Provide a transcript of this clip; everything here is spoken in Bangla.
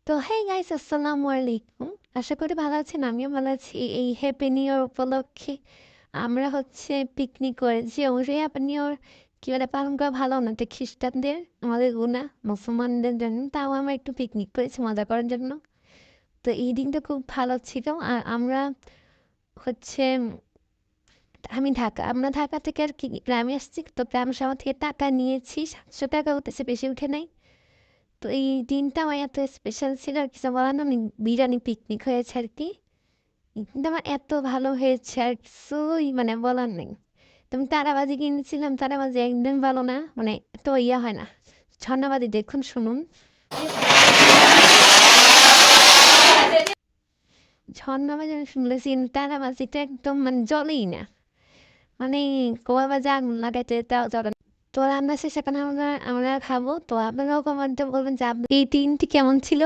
তো হে গাইস, আসসালামু আলাইকুম। আশা করি ভালো আছেন, আমিও ভালো আছি। এই হ্যাপি নিউ ইয়ার উপলক্ষে আমরা পিকনিক করেছি। অবশ্যই হ্যাপি নিউ ইয়ার কি বলে পালন করা ভালো না, তো খ্রিস্টানদের আমাদের গুনাহ, মুসলমানদের জন্য তাও আমরা একটু পিকনিক করেছি মজা করার জন্য। তো এই দিনটা খুব ভালো ছিল। আর আমরা হচ্ছে আমরা ঢাকা থেকে আর কি গ্রামে আসছি, তো গ্রাম সভা থেকে টাকা নিয়েছি, 700 টাকা উঠেছে, বেশি উঠে নাই। তো এই দিনটা আমার এত স্পেশাল ছিল, আর কিছু বলার না, বিরিয়ানি পিকনিক হয়েছে আর কি। কিন্তু আমার এত ভালো হয়েছে আর কিছুই মানে বলার নেই। তুমি তারাবাজি কিনেছিলাম, তারাবাজি একদম ভালো না, মানে এত ইয়া হয় না। ঝর্ণাবাজি দেখুন, শুনুন। ঝর্ণাবাজি আমি শুনলেছি, তারাবাজিটা একদম মানে জলেই না, মানে কোয়া বাজে আগুন লাগাইতে তাও জ্বলে না। তো রান্না শেষে এখন আমরা আমরা খাবো। তো আপনারাও কমেন্টে বলবেন যে এই দিনটি কেমন ছিল।